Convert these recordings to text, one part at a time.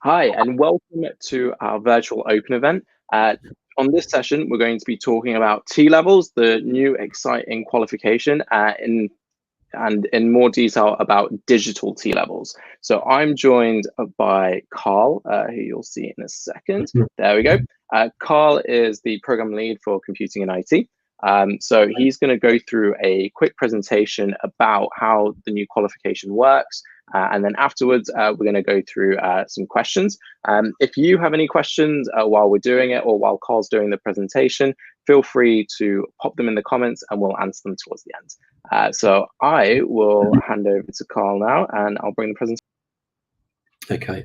Hi, and welcome to our virtual open event. On this session, we're going to be talking about T-levels, the new exciting qualification, and in more detail about digital T-levels. So I'm joined by Carl, who you'll see in a second. There we go. Carl is the program lead for computing and IT. So he's going to go through a quick presentation about how the new qualification works. And then afterwards, we're going to go through some questions. If you have any questions while we're doing it or while Carl's doing the presentation, feel free to pop them in the comments and we'll answer them towards the end. So I will hand over to Carl now and I'll bring the presentation. Okay.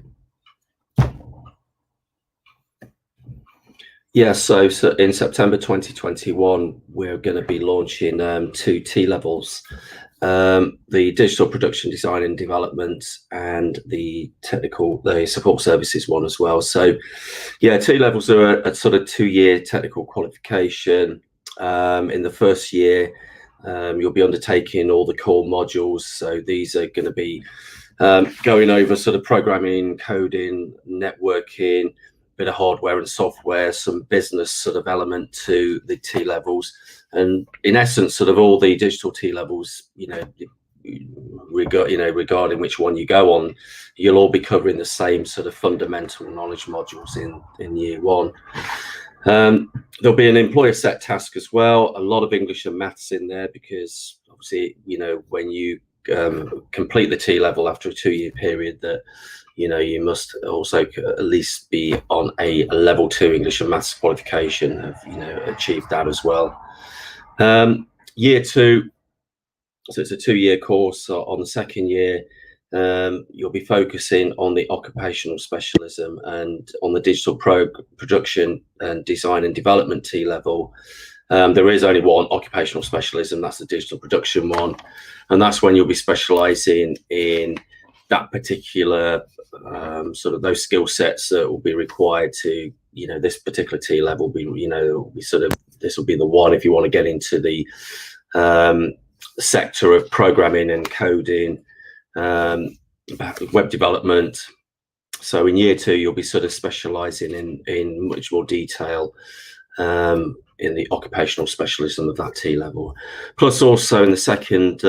Yeah, so in September 2021, we're going to be launching 2 T-levels, the digital production design and development and the support services one as well. So yeah, T-levels are a sort of 2-year technical qualification. In the first year, you'll be undertaking all the core modules. So these are going to be going over sort of programming, coding, networking, bit of hardware and software, some business sort of element to the T-levels, and in essence sort of all the digital T-levels, regarding which one you go on, you'll all be covering the same sort of fundamental knowledge modules in year 1. There'll be an employer set task as well, a lot of English and maths in there, because obviously when you complete the T-level after a 2-year period, that you must also at least be on a level 2 English and maths qualification, have achieved that as well. Year 2, so it's a 2-year course. So on the second year, you'll be focusing on the occupational specialism, and on the digital production and design and development T-level. There is only one occupational specialism, that's the digital production one, and that's when you'll be specializing in that particular sort of those skill sets that will be required to, this particular T-level will be, this will be the one if you want to get into the sector of programming and coding, web development. So in year 2, you'll be sort of specializing in much more detail in the occupational specialism of that T-level. Plus also in the second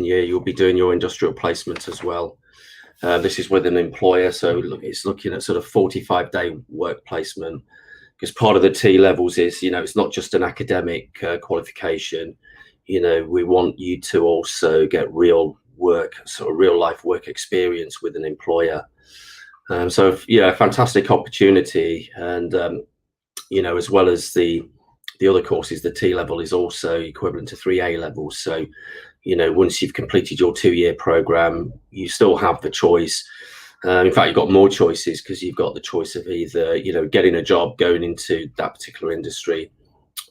year, you'll be doing your industrial placement as well. This is with an employer, so it's looking at sort of 45-day work placement, because part of the T-levels is, it's not just an academic qualification. We want you to also get real work, sort of real life work experience with an employer. So yeah, fantastic opportunity. And as well as the other courses, the T-level is also equivalent to 3 A-levels. So once you've completed your 2-year program, you still have the choice. In fact, you've got more choices, because you've got the choice of either getting a job, going into that particular industry,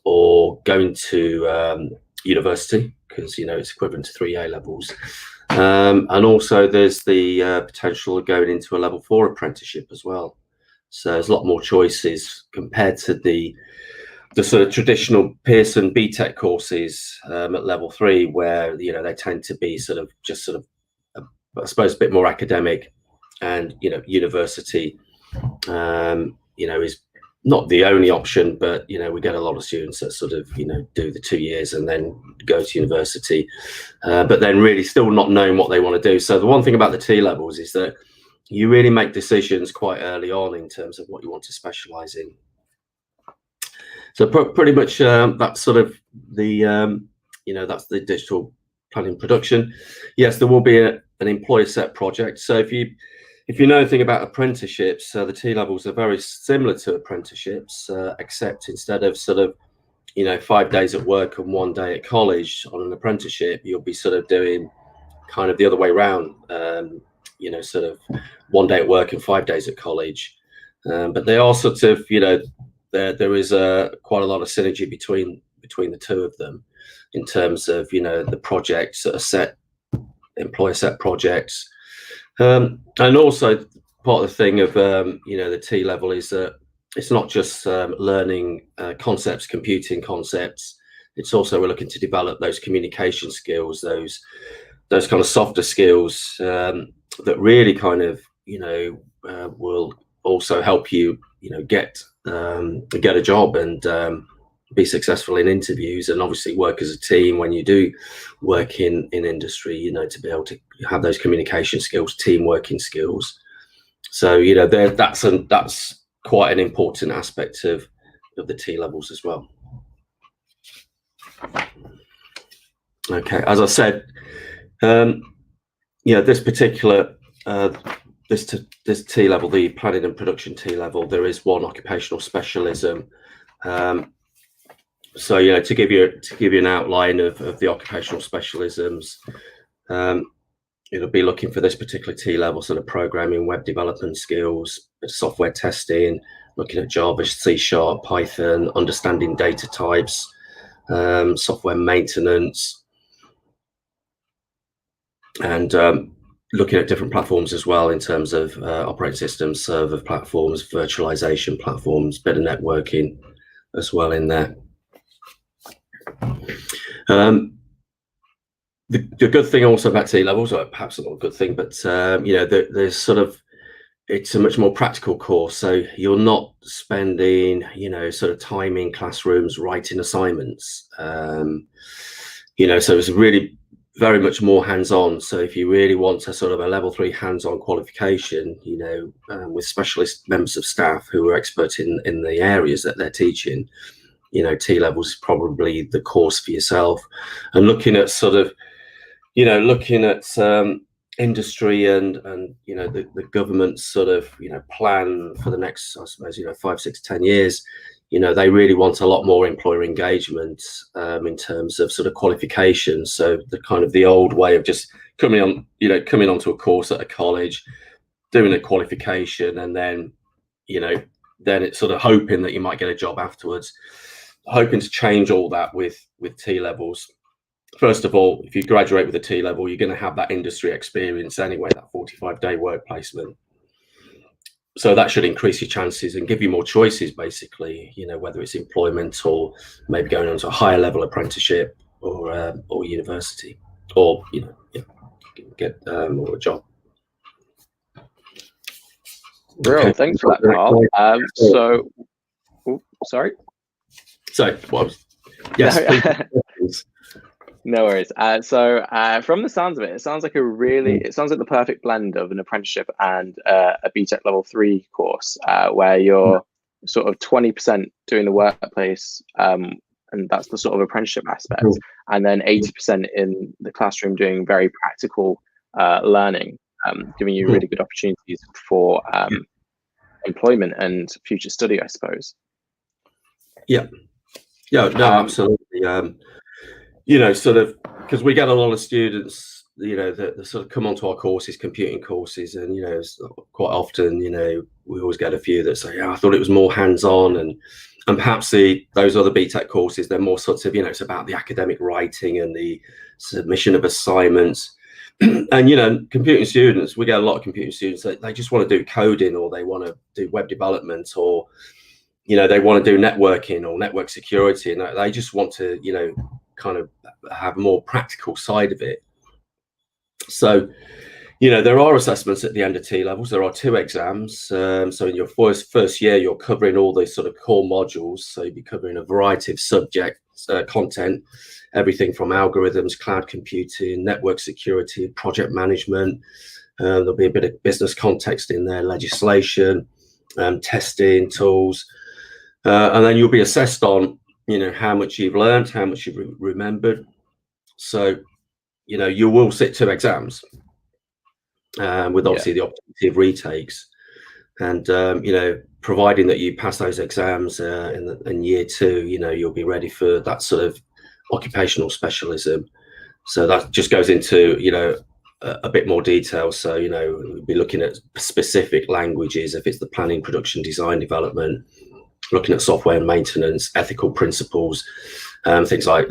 or going to university, because it's equivalent to 3 A-levels. And also there's the potential of going into a level 4 apprenticeship as well. So there's a lot more choices compared to the sort of traditional Pearson BTEC courses at level 3, where they tend to be I suppose a bit more academic, and university is not the only option, but we get a lot of students that sort of do the 2 years and then go to university, but then really still not knowing what they want to do. So the one thing about the T-levels is that you really make decisions quite early on in terms of what you want to specialize in. So pretty much that's sort of the that's the digital planning production. Yes, there will be an employer set project. So if you know anything about apprenticeships, the T-levels are very similar to apprenticeships, except instead of sort of 5 days at work and 1 day at college on an apprenticeship, you'll be sort of doing kind of the other way around. Sort of 1 day at work and 5 days at college. But they are sort of there is quite a lot of synergy between the two of them, in terms of the projects that are set, employer set projects, and also part of the thing of the T-level is that it's not just learning concepts, computing concepts. It's also we're looking to develop those communication skills, those kind of softer skills that really kind of will also help you, get a job and be successful in interviews, and obviously work as a team when you do work in industry, to be able to have those communication skills, team working skills. So, that's quite an important aspect of the T levels as well. Okay, as I said, this particular this T level, the planning and production T level, there is one occupational specialism. So, to give you an outline of the occupational specialisms, it'll be looking for this particular T level, sort of programming, web development skills, software testing, looking at Java, C#, Python, understanding data types, software maintenance, and looking at different platforms as well in terms of operating systems, server platforms, virtualization platforms, bit of networking as well in there. The good thing also about T levels, or perhaps not a good thing, but there's sort of, it's a much more practical course. So you're not spending, sort of time in classrooms writing assignments. So it's really very much more hands-on. So if you really want a sort of a level 3 hands-on qualification, with specialist members of staff who are expert in the areas that they're teaching, T levels is probably the course for yourself. And looking at sort of, industry and the government's sort of plan for the next, I suppose, 5, 6, 10 years, they really want a lot more employer engagement in terms of sort of qualifications. So the kind of the old way of just coming onto a course at a college, doing a qualification, and then it's sort of hoping that you might get a job afterwards. Hoping to change all that with T levels. First of all, if you graduate with a T level, you're going to have that industry experience anyway, that 45-day work placement. So that should increase your chances and give you more choices, basically, whether it's employment or maybe going on to a higher level apprenticeship or university, or get more a job. Bro, thanks for that, Carl. Sorry. So, yes. No worries. So from the sounds of it, it sounds like the perfect blend of an apprenticeship and a BTEC level 3 course, where you're sort of 20% doing the workplace, and that's the sort of apprenticeship aspect, and then 80% in the classroom doing very practical learning, giving you really good opportunities for employment and future study, I suppose. Yeah, no, absolutely. Sort of, because we get a lot of students, that sort of come onto our courses, computing courses, and quite often, we always get a few that say, I thought it was more hands-on, and perhaps those other BTEC courses, they're more sort of, it's about the academic writing and the submission of assignments. And computing students, we get a lot of computing students that they just want to do coding, or they want to do web development, or they want to do networking or network security, and they just want to kind of have a more practical side of it. So there are assessments at the end of T levels. There are 2 exams. So in your first year, you're covering all these sort of core modules. So you'll be covering a variety of subjects, content, everything from algorithms, cloud computing, network security, project management. There'll be a bit of business context in there, legislation, testing tools, and then you'll be assessed on how much you've learned, how much you've remembered. So you will sit 2 exams, with obviously the opportunity of retakes, and providing that you pass those exams in year 2, you'll be ready for that sort of occupational specialism. So that just goes into a bit more detail. So we'll be looking at specific languages if it's the planning, production, design, development, looking at software maintenance, ethical principles, things like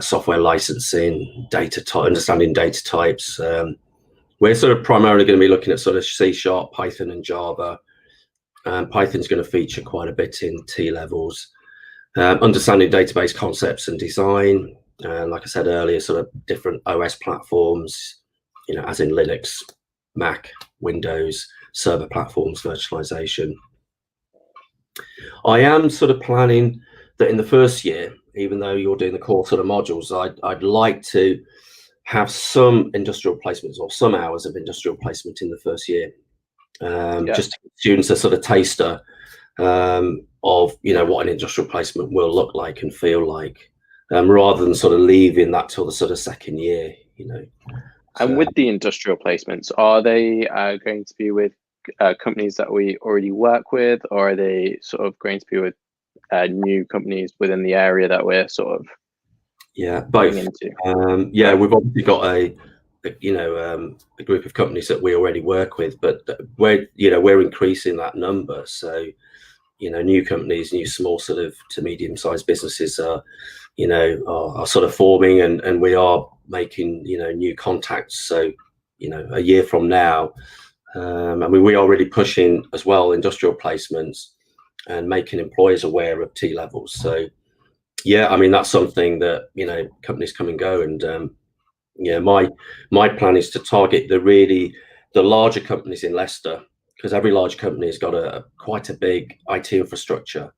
software licensing, understanding data types. We're sort of primarily going to be looking at sort of C#, Python, and Java. Python's going to feature quite a bit in T levels. Understanding database concepts and design, like I said earlier, sort of different OS platforms, as in Linux, Mac, Windows, server platforms, virtualization. I am sort of planning that in the first year, even though you're doing the core sort of modules, I'd like to have some industrial placements or some hours of industrial placement in the first year, just to give students a sort of taster of what an industrial placement will look like and feel like, rather than sort of leaving that till the sort of second year. And with the industrial placements, are they going to be with companies that we already work with, or are they sort of going to be with new companies within the area that we're sort of both into? We've obviously got a group of companies that we already work with, but we're increasing that number. So new companies, new small sort of to medium-sized businesses are sort of forming, and we are making new contacts. So a year from now, we are really pushing as well industrial placements and making employers aware of T levels. So that's something that companies come and go, and my plan is to target the larger companies in Leicester, because every large company has got quite a big IT infrastructure.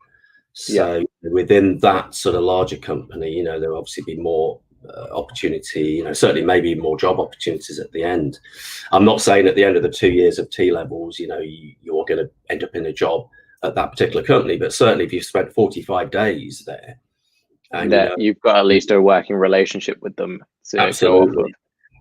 So within that sort of larger company, there'll obviously be more opportunity, certainly maybe more job opportunities at the end. I'm not saying at the end of the 2 years of T levels, you're going to end up in a job at that particular company, but certainly if you've spent 45 days there, and you've got at least a working relationship with them to go off of.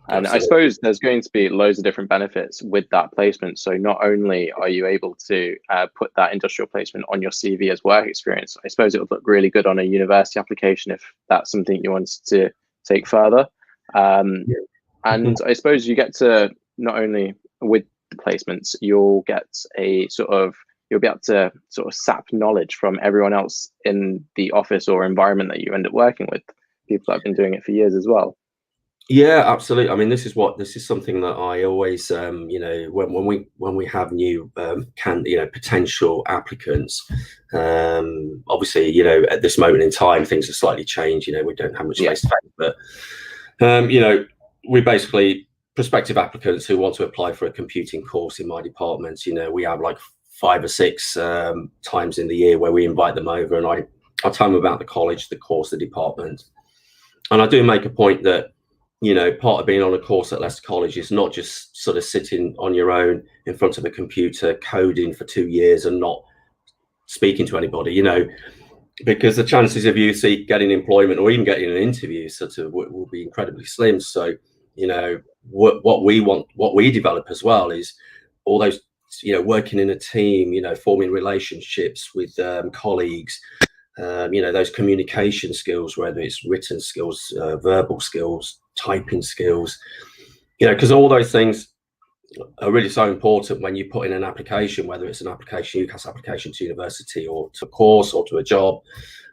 And I suppose there's going to be loads of different benefits with that placement. So not only are you able to put that industrial placement on your CV as work experience, I suppose it would look really good on a university application if that's something you wanted to take further. And I suppose you get to, not only with the placements, you'll be able to sort of sap knowledge from everyone else in the office or environment that you end up working with, people that have been doing it for years as well. Yeah, absolutely. I mean, this is something that I always, when we have new potential applicants, obviously, at this moment in time, things have slightly changed. We don't have much face to face, but we basically, prospective applicants who want to apply for a computing course in my department, we have like 5 or 6 times in the year where we invite them over, and I tell them about the college, the course, the department, and I do make a point that part of being on a course at Leicester College is not just sort of sitting on your own in front of a computer coding for 2 years and not speaking to anybody, because the chances of you getting employment or even getting an interview sort of will be incredibly slim. So, what we develop as well is all those, working in a team, forming relationships with colleagues, those communication skills, whether it's written skills, verbal skills, typing skills, because all those things are really so important when you put in an application, whether it's an application, UCAS application to university or to a course or to a job.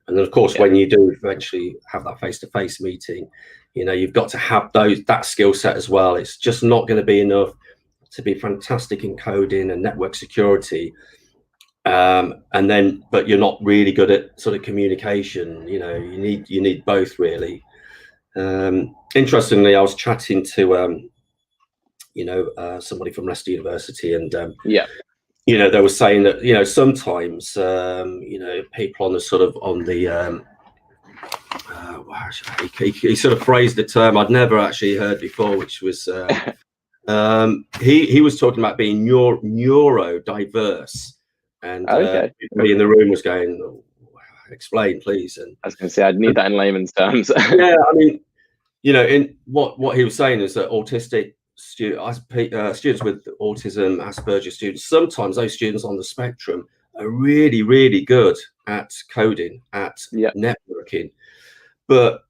And then, of course, when you do eventually have that face-to-face meeting, you've got to have that skill set as well. It's just not going to be enough to be fantastic in coding and network security, but you're not really good at sort of communication. You need both, really. Interestingly, I was chatting to somebody from Leicester University, and they were saying that sometimes people on the he sort of phrased the term I'd never actually heard before, which was he was talking about being neurodiverse. And everybody in the room was going, oh, explain, please. And I was going to say, I'd need that in layman's terms. Yeah, I mean, in what he was saying is that autistic students with autism, Asperger's students, sometimes those students on the spectrum are really, really good at coding, at networking, but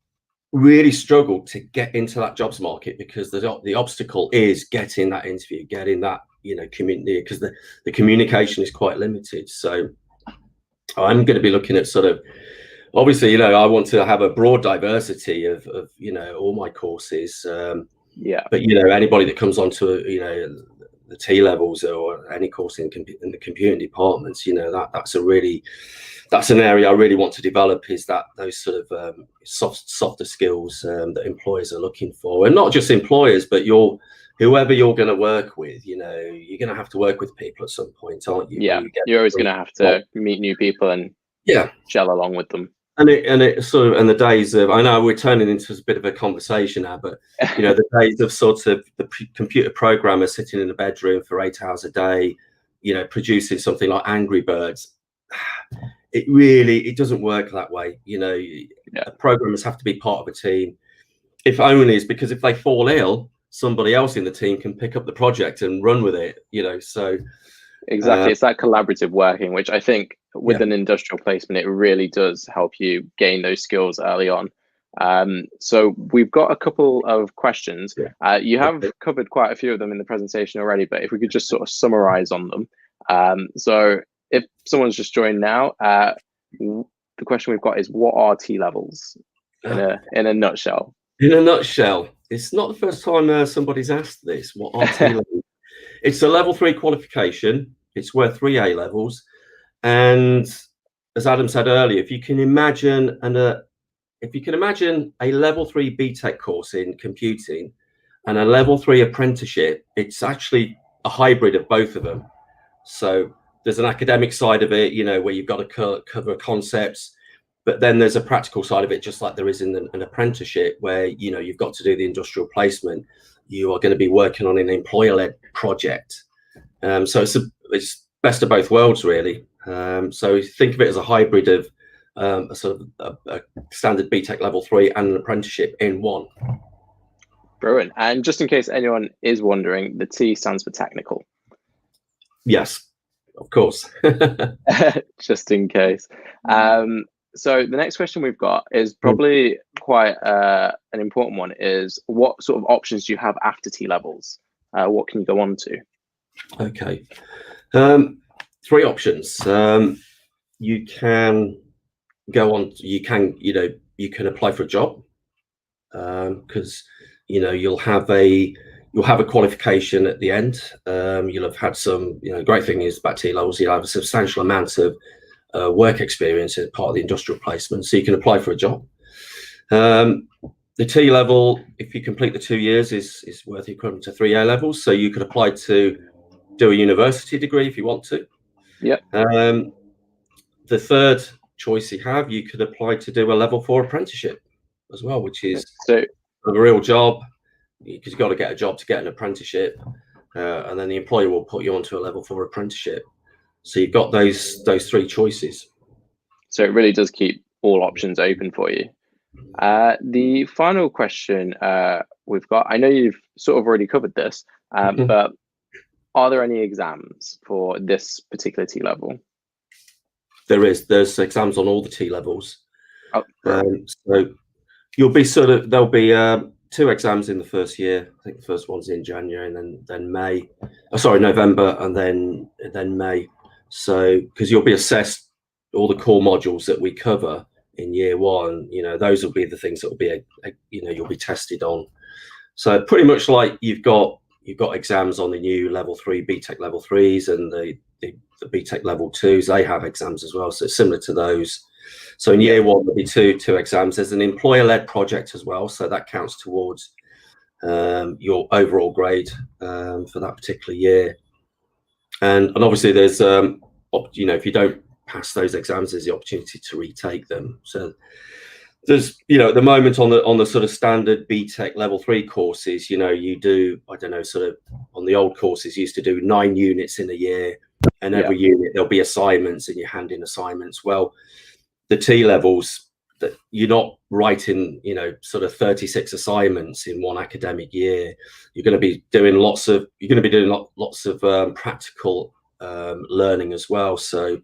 really struggle to get into that jobs market because the obstacle is getting that interview, getting that community, because the communication is quite limited. So I'm going to be looking at sort of, obviously, I want to have a broad diversity of all my courses, but anybody that comes onto the T levels or any course in the computing departments, that's an area I really want to develop, is those sort of softer skills that employers are looking for, and not just employers, but your whoever you're going to work with, you're going to have to work with people at some point, aren't you? Yeah, you're always going to have to meet new people and gel along with them. And it sort of, and the days of, I know we're turning into a bit of a conversation now, but the days of sort of the computer programmer sitting in a bedroom for 8 hours a day, producing something like Angry Birds, it doesn't work that way. Programmers have to be part of a team, if only is because if they fall ill, somebody else in the team can pick up the project and run with it. So exactly, it's that collaborative working, which I think with an industrial placement, it really does help you gain those skills early on. So we've got a couple of questions. You have covered quite a few of them in the presentation already, but if we could just sort of summarize on them. So if someone's just joined now, the question we've got is, what are T levels in a nutshell? In a nutshell, it's not the first time somebody's asked this. What are T levels? It's a level 3 qualification. It's worth 3 A levels. And as Adam said earlier, if you can imagine a level 3 BTEC course in computing and a level 3 apprenticeship, it's actually a hybrid of both of them. So there's an academic side of it, where you've got to cover concepts, but then there's a practical side of it, just like there is in an apprenticeship, where you've got to do the industrial placement. You are going to be working on an employer-led project. So it's best of both worlds, really. So think of it as a hybrid of a sort of a standard BTEC level 3 and an apprenticeship in one. Brilliant. And just in case anyone is wondering, the T stands for technical. Yes, of course. Just in case. So the next question we've got is probably quite an important one, is what sort of options do you have after T levels? What can you go on to? Okay. 3 options. You can go on, you can apply for a job, because you'll have a qualification at the end. You'll have had some, great thing is about T levels, you'll have a substantial amount of work experience as part of the industrial placement, so you can apply for a job. The T level, if you complete the 2 years, is worth the equivalent to 3 A levels, so you could apply to do a university degree if you want to. The third choice you could apply to do a level 4 apprenticeship as well, which is a real job, because you've got to get a job to get an apprenticeship, and then the employer will put you onto a level 4 apprenticeship. So you've got those 3 choices. So it really does keep all options open for you. The final question we've got, I know you've sort of already covered this, but are there any exams for this particular T level? There's exams on all the T levels. So you'll be there'll be 2 exams in the first year. I think the first one's in January, and then May. November, and then May. So because you'll be assessed all the core modules that we cover in year 1. Those will be the things that will be you'll be tested on. So pretty much like you've got exams on the new level 3 BTEC level 3s and the BTEC level 2s. They have exams as well, so it's similar to those. So in year 1 there'll be two exams. There's an employer-led project as well, so that counts towards your overall grade for that particular year. And obviously there's if you don't pass those exams, there's the opportunity to retake them. So there's at the moment on the sort of standard BTEC level 3 courses, you do, I don't know, sort of on the old courses you used to do 9 units in a year, and every unit there'll be assignments and you hand in assignments. Well, the T levels, that you're not writing sort of 36 assignments in one academic year. You're going to be doing lots of practical learning as well. So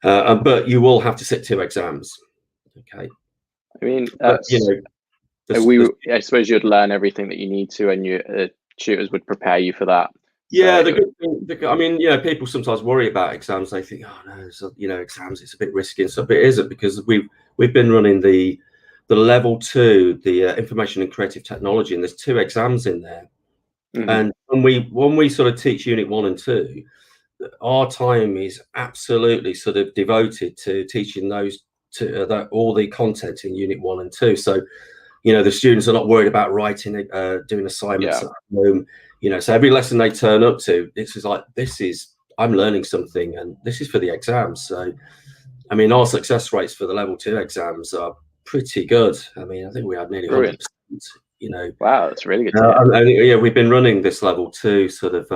but you will have to sit 2 exams. Okay. I mean, I suppose you'd learn everything that you need to, and your tutors would prepare you for that. Yeah, the good thing, I mean, people sometimes worry about exams. They think, oh no, exams, it's a bit risky and stuff. But it isn't, because we've been running the level 2, the information and creative technology, and there's 2 exams in there. And when we sort of teach unit 1 and 2, our time is absolutely sort of devoted to teaching those all the content in unit 1 and 2. So the students are not worried about writing, doing assignments at home. You know, so every lesson they turn up to, I'm learning something, and this is for the exams. So, I mean, our success rates for the level 2 exams are pretty good. I mean, I think we had nearly 100%. You know, wow, that's really good to hear. yeah, we've been running this level 2 sort of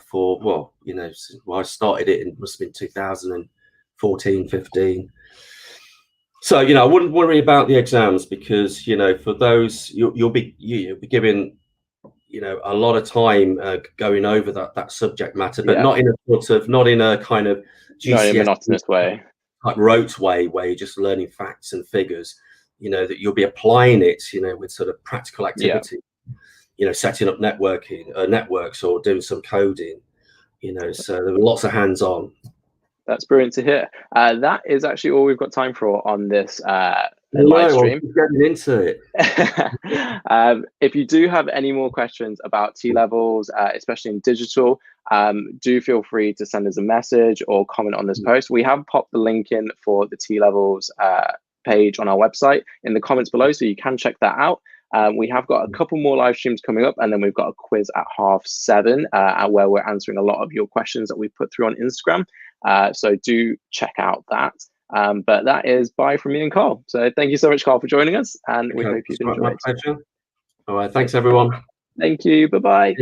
for, well, you know, I started it in, must have been 2014, 15. So, you know, I wouldn't worry about the exams, because, you know, for those, you'll be given, you know, a lot of time going over that subject matter, but not in a kind of GCSE, not in a monotonous way, like rote way where you're just learning facts and figures. You know, that you'll be applying it, you know, with sort of practical activity. You know, setting up networks or doing some coding. You know, so there were lots of hands-on. That's brilliant to hear. That is actually all we've got time for on this live stream. Getting into it. If you do have any more questions about T-levels, especially in digital, do feel free to send us a message or comment on this post. We have popped the link in for the T-levels page on our website in the comments below, so you can check that out. We have got a couple more live streams coming up, and then we've got a quiz at 7:30 where we're answering a lot of your questions that we put through on Instagram. So do check out that. But that is bye from me and Carl. So thank you so much, Carl, for joining us, and we hope you've enjoyed. My pleasure. All right, thanks everyone. Thank you. Bye-bye.